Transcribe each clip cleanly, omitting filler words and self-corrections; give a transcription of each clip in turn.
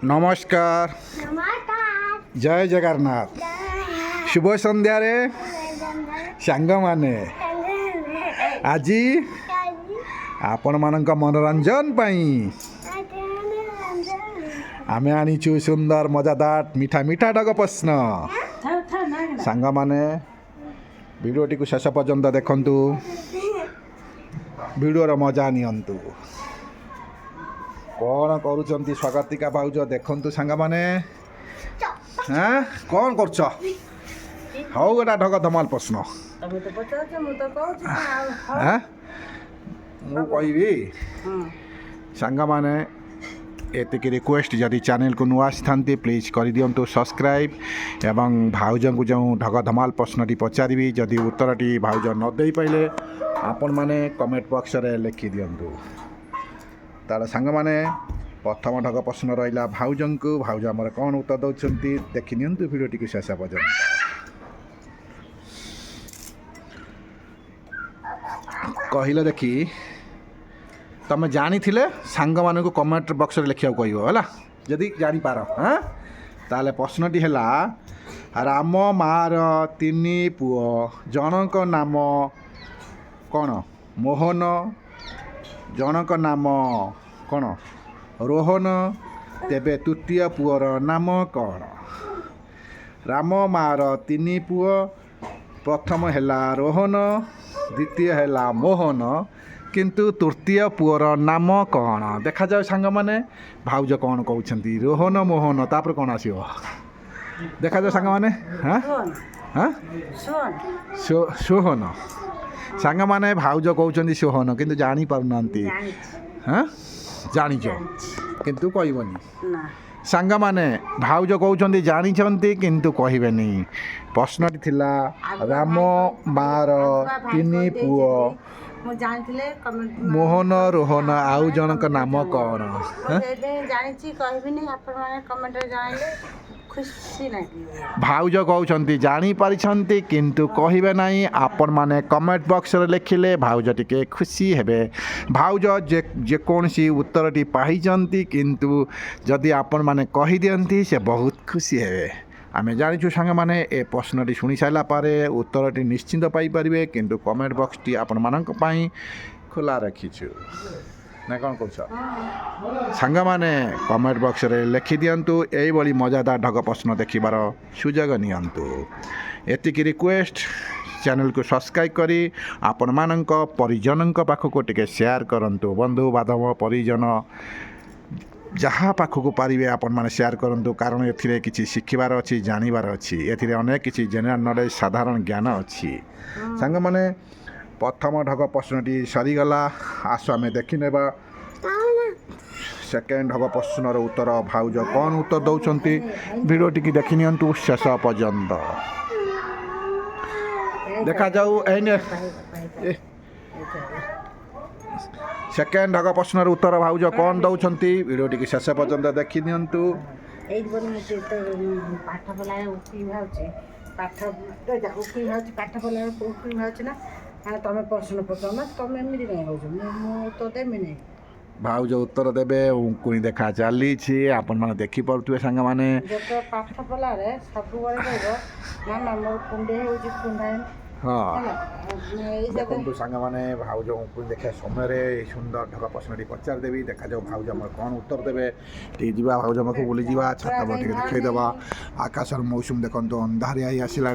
नमस्कार जय जगन्नाथ शुभ संध्या रे सांग माने आज आपण मानक मनोरंजन पाई आमे आनीचु सुंदर मजादार मीठा मीठा डग प्रश्न सांग माने भिडियोटी को शेष पर्यंत देखंतु भिडियोर मजा नियंतु कौन करुचंती स्वागतिका भाउज देखंतु सांग माने हाँ कौन करछ हौ गोटा ढग धमाल प्रश्न हाँ मु कहबी सांग माने एतिक रिक्वेस्ट जदि चैनल को नुआ आसी प्लीज कर दिंतु सब्सक्राइब एवं भाउज को जो ढग धमाल प्रश्नटी पचारि जदि उत्तरटी भाउज न दे पाइले आपण माने कमेंट बॉक्स रे लिखि दिंतु तार सांग माने प्रथम ढग प्रश्न रहा भाउजन को भाउज आमर कौन उत्तर दौरान देखि नियंतु भिडियोटी को शेष पर्यंत कहले देखी तमें जानी थिले सांग मान को कमेंट बॉक्स रे लिखा कहला जदि जानी पार हाँ ताले प्रश्नटी है राम मार तीन पुओ जनक नाम कौन मोहन जनक नाम कौन रोहन तेबे तृतीय पुअर नाम कौन राम मार तीन पुओ प्रथम हैला रोहन द्वितीय हैला मोहन किंतु तृतीय पुअर नाम कौन देखा जाओ सांग माने भाउज कौन कहउछंती रोहन मोहन तापर कौन आसीबो देखा जाओ सांग माने हाँ हाँ सोहन सांग माने भाउज कहउछंती सोहन किंतु जानी पारुनांती हाँ जानिछ किंतु कहबनी सांग माने भाउज कहउछंती जानिछंती किंतु कहबेनी प्रश्नटी थिला राम मार तीन पुओ मोहन रोहन आउ जनक नाम कौन भाउज कहउछंती जानी पारिछंती किंतु कहिबे नाही आपण माने कमेंट बॉक्स रे लिखिले भाउज टिके खुशी हेबे भाउज जे कोनसी उत्तरटी पाइछंती किंतु जदि आपण माने कहि दियंती से बहुत खुशी हेबे आमे जानिछु सांग माने ए प्रश्नटी शुणी साइला पारे उत्तरटी निश्चिंत पाई परिबे किंतु कमेंट बॉक्स टी आपण मानक पाई खोला रखिछु ना कौन कौच सांग माने कमेंट बॉक्स रे लिखि दियंतु एई बळी मजादार ढग प्रश्न देखिबार सुजोग नियंतु एतिक रिक्वेस्ट चैनल को सब्सक्राइब करी आपण मानक परिजनक पाखको टिके शेयर करंतु बंधु बांधव परिजन जहाँ पाखक पारे आपण मैंने शेयर करूँ कारण ए किसी शिखबार अच्छी जानवर अच्छी ए अनेक किसी जेनेराल नॉलेज साधारण ज्ञान अच्छी सांग मैंने प्रथम ढग प्रश्नटी सरीगला आस आम देखी नेबा सेकेंड ढग प्रश्नर उत्तर भाउज कौन उत्तर दौरान भिडियोटी की देखी नियंतु शेष पर्यंत देखा जाऊ सेकेंड ढग प्रश्नर उत्तर भाउज कौन दौरान भिडियोटी की शेष पर्यंत देखी नियंतु भाउज उत्तर देबे उंकुनी देखा चली आपण माने देखि पड़ुवे सांग माने पाठ पलारे सब बड़े कहबो मामा मोर कुंडे होजी कुंडाय हाँ देखो सांग मैंने भाउज को देखा समय सुंदर ढग प्रश्नटी पचार देवी देखा जाओ भाउज आम कौन उत्तर देवे टी जा भाउज आम को बुली जा छात टे देखईदेवा आकाशर मौसम देखो अंधारिया ही आसला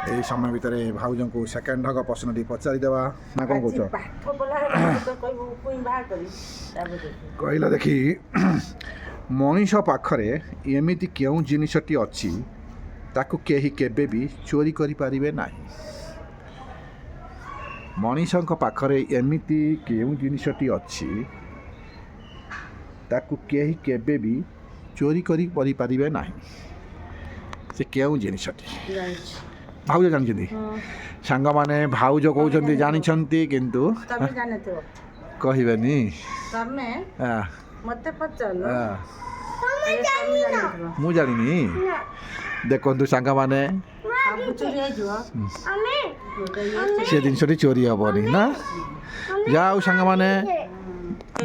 यही समय भितर भाउज को सेकेंड ढग प्रश्नटी पचारि देवा ना कौन कहला देखी मनीष पाखरे एमिति केउ जिनिसटी अछि ताकू केही केबे भी चोरी करि पारिबे नाही मनीषक पाखरे एमिति केउ जिनिसटी अछि ताकू केही केबे भी चोरी करि पारिबे नाही से केउ जिनिसटी भाउज जानिछन्ती सांग माने भाउज कहउछन्ती जानिछन्ती किंतु तमे जानितो कहिबेनी तमे मते पचल मु जानिनी देखंतु सांग माने से जिनसटी चोरी हेबनी ना जाओ सांग माने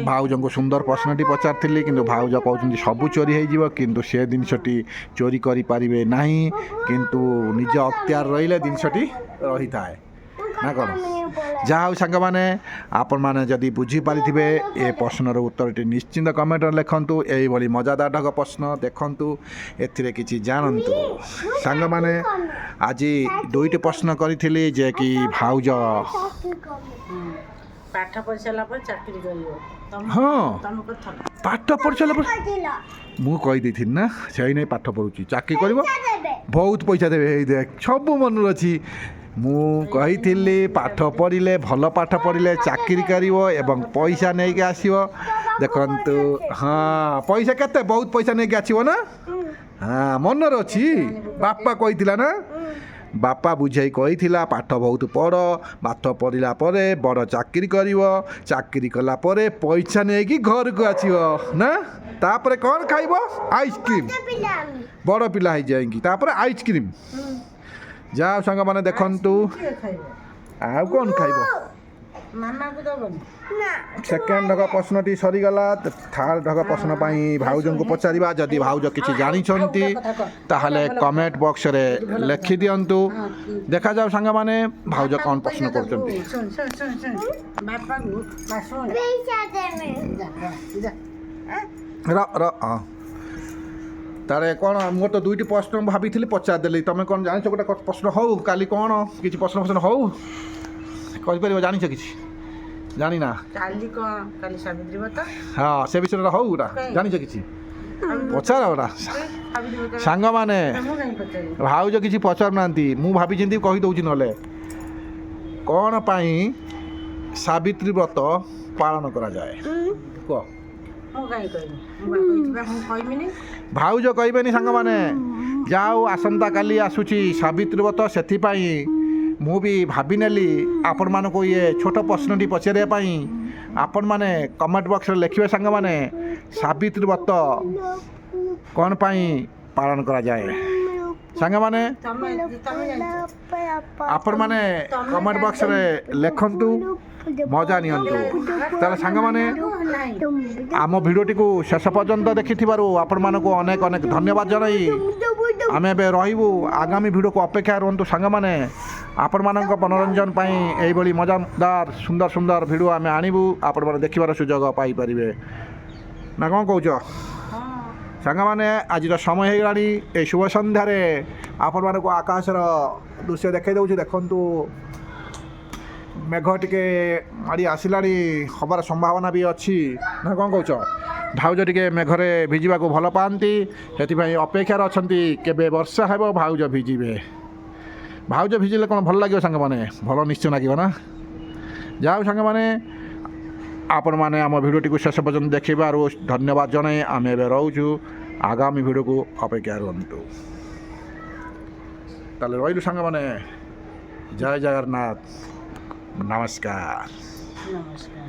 ଭାଉଜଙ୍କୁ ସୁନ୍ଦର ପ୍ରଶ୍ନଟି ପଚାରିଥିଲି କିନ୍ତୁ ଭାଉଜ କହୁଛନ୍ତି ସବୁ ଚୋରି ହେଇଯିବ କିନ୍ତୁ ସେ ଜିନିଷଟି ଚୋରି କରିପାରିବେ ନାହିଁ କିନ୍ତୁ ନିଜ ଅକ୍ତିଆର ରହିଲେ ଜିନିଷଟି ରହିଥାଏ ନା କ'ଣ ଯାହା ହଉ ସାଙ୍ଗମାନେ ଆପଣମାନେ ଯଦି ବୁଝିପାରିଥିବେ ଏ ପ୍ରଶ୍ନର ଉତ୍ତରଟି ନିଶ୍ଚିନ୍ତ କମେଣ୍ଟରେ ଲେଖନ୍ତୁ ଏଇଭଳି ମଜାଦାର ଢଙ୍ଗ ପ୍ରଶ୍ନ ଦେଖନ୍ତୁ ଏଥିରେ କିଛି ଜାଣନ୍ତୁ ସାଙ୍ଗମାନେ ଆଜି ଦୁଇଟି ପ୍ରଶ୍ନ କରିଥିଲି ଯେ କି ଭାଉଜ ପାଠ ପଢି ସାରିଲା ପରେ ଚାକିରି କରିବ ହଁ ତମ କଥା ପାଠ ପଢ଼ି ସାରିଲା ପରେ ମୁଁ କହିଦେଇଥିଲି ନା ସେଇ ନେଇ ପାଠ ପଢ଼ୁଛି ଚାକିରି କରିବ ବହୁତ ପଇସା ଦେବେ ଏଇ ଦେଖ ସବୁ ମନରେ ଅଛି ମୁଁ କହିଥିଲି ପାଠ ପଢ଼ିଲେ ଭଲ ପାଠ ପଢ଼ିଲେ ଚାକିରି କରିବ ଏବଂ ପଇସା ନେଇକି ଆସିବ ଦେଖନ୍ତୁ ହଁ ପଇସା କେତେ ବହୁତ ପଇସା ନେଇକି ଆସିବ ନା ହଁ ମନରେ ଅଛି ବାପା କହିଥିଲା ନା ବାପା ବୁଝେଇ କହିଥିଲା ପାଠ ବହୁତ ପଢ଼ ପାଠ ପଢ଼ିଲା ପରେ ବଡ଼ ଚାକିରି କରିବ ଚାକିରି କଲା ପରେ ପଇସା ନେଇକି ଘରକୁ ଆସିବ ନା ତାପରେ କ'ଣ ଖାଇବ ଆଇସ୍କ୍ରିମ୍ ବଡ଼ ପିଲା ହେଇଯାଇକି ତାପରେ ଆଇସ୍କ୍ରିମ୍ ଯାହା ସାଙ୍ଗମାନେ ଦେଖନ୍ତୁ କିଏ ଖାଇବ ଆଉ କ'ଣ ଖାଇବ ମାମାକୁ ଦବନି ସେକେଣ୍ଡ ଢଗ ପ୍ରଶ୍ନଟି ସରିଗଲା ଥାର୍ଡ଼ ଢଗ ପ୍ରଶ୍ନ ପାଇଁ ଭାଉଜଙ୍କୁ ପଚାରିବା ଯଦି ଭାଉଜ କିଛି ଜାଣିଛନ୍ତି ତାହେଲେ କମେଣ୍ଟ ବକ୍ସରେ ଲେଖିଦିଅନ୍ତୁ ଦେଖାଯାଉ ସାଙ୍ଗମାନେ ଭାଉଜ କ'ଣ ପ୍ରଶ୍ନ କରୁଛନ୍ତି ଶୁଣ ଶୁଣ ଶୁଣ ଶୁଣ ବାପାକୁ ବା ଶୁଣ ର ହଁ ତାରେ କ'ଣ ମୁଁ ତ ଦୁଇଟି ପ୍ରଶ୍ନ ଭାବିଥିଲି ପଚାରିଦେଲି ତମେ କ'ଣ ଜାଣିଛ ଗୋଟେ ପ୍ରଶ୍ନ ହଉ କାଲି କ'ଣ କିଛି ପ୍ରଶ୍ନ ହଉ କହିପାରିବ ଜାଣିଛ କିଛି ଜାଣିନା କାଲି କ'ଣ କାଲି ସାବିତ୍ରୀ ବ୍ରତ ହଁ ସେ ବିଷୟରେ ହଉ ଗୋଟା ଜାଣିଛ କିଛି ପଚାର ଗୋଟା ସାବିତ୍ରୀ ବ୍ରତ ସାଙ୍ଗମାନେ ମୁଁ କାହିଁ ପଚାରିବି ଭାଉଜ କିଛି ପଚାରୁନାହାନ୍ତି ମୁଁ ଭାବିଚିନ୍ତି କହିଦେଉଛି ନହେଲେ କ'ଣ ପାଇଁ ସାବିତ୍ରୀ ବ୍ରତ ପାଳନ କରାଯାଏ କୁହ ମୁଁ କାହିଁ କହିବି ମୁଁ କହିବିନି ଭାଉଜ କହିବେନି ସାଙ୍ଗମାନେ ଯାଉ ଆସନ୍ତାକାଲି ଆସୁଛି ସାବିତ୍ରୀ ବ୍ରତ ସେଥିପାଇଁ ମୁଁ ବି ଭାବିନେଲି ଆପଣମାନଙ୍କୁ ଇଏ ଛୋଟ ପ୍ରଶ୍ନଟି ପଚାରିବା ପାଇଁ ଆପଣମାନେ କମେଣ୍ଟ ବକ୍ସରେ ଲେଖିବେ ସାଙ୍ଗମାନେ ସାବିତ୍ରୀ ବ୍ରତ କ'ଣ ପାଇଁ ପାଳନ କରାଯାଏ ସାଙ୍ଗମାନେ ତମେ ଜାଣିଛ ଆପଣମାନେ କମେଣ୍ଟ ବକ୍ସରେ ଲେଖନ୍ତୁ ମଜା ନିଅନ୍ତୁ ତାହେଲେ ସାଙ୍ଗମାନେ ଆମ ଭିଡ଼ିଓଟିକୁ ଶେଷ ପର୍ଯ୍ୟନ୍ତ ଦେଖିଥିବାରୁ ଆପଣମାନଙ୍କୁ ଅନେକ ଅନେକ ଧନ୍ୟବାଦ ଜଣାଇ ଆମେ ଏବେ ରହିବୁ ଆଗାମୀ ଭିଡ଼ିଓକୁ ଅପେକ୍ଷା ରୁହନ୍ତୁ ସାଙ୍ଗମାନେ ଆପଣମାନଙ୍କ ମନୋରଞ୍ଜନ ପାଇଁ ଏଇଭଳି ମଜାଦାର ସୁନ୍ଦର ସୁନ୍ଦର ଭିଡ଼ିଓ ଆମେ ଆଣିବୁ ଆପଣମାନେ ଦେଖିବାର ସୁଯୋଗ ପାଇପାରିବେ ନା କ'ଣ କହୁଛ ସାଙ୍ଗମାନେ ଆଜିର ସମୟ ହେଇଗଲାଣି ଏଇ ଶୁଭ ସନ୍ଧ୍ୟାରେ ଆପଣମାନଙ୍କୁ ଆକାଶର ଦୃଶ୍ୟ ଦେଖାଇ ଦେଉଛି ଦେଖନ୍ତୁ ମେଘ ଟିକେ ମାଡ଼ି ଆସିଲାଣି ହେବାର ସମ୍ଭାବନା ବି ଅଛି ନା କ'ଣ କହୁଛ ଭାଉଜ ଟିକେ ମେଘରେ ଭିଜିବାକୁ ଭଲ ପାଆନ୍ତି ସେଥିପାଇଁ ଅପେକ୍ଷାରେ ଅଛନ୍ତି କେବେ ବର୍ଷା ହେବ ଭାଉଜ ଭିଜିବେ ଭାଉଜ ଭିଜିଲେ କ'ଣ ଭଲ ଲାଗିବ ସାଙ୍ଗମାନେ ଭଲ ନିଶ୍ଚୟ ଲାଗିବ ନା ଯାଉ ସାଙ୍ଗମାନେ ଆପଣମାନେ ଆମ ଭିଡ଼ିଓଟିକୁ ଶେଷ ପର୍ଯ୍ୟନ୍ତ ଦେଖିବାରୁ ଧନ୍ୟବାଦ ଜଣାଇ ଆମେ ଏବେ ରହୁଛୁ ଆଗାମୀ ଭିଡ଼ିଓକୁ ଅପେକ୍ଷା ରୁହନ୍ତୁ ତାହେଲେ ରହିଲୁ ସାଙ୍ଗମାନେ ଜୟ ଜଗନ୍ନାଥ ନମସ୍କାର ନମସ୍କାର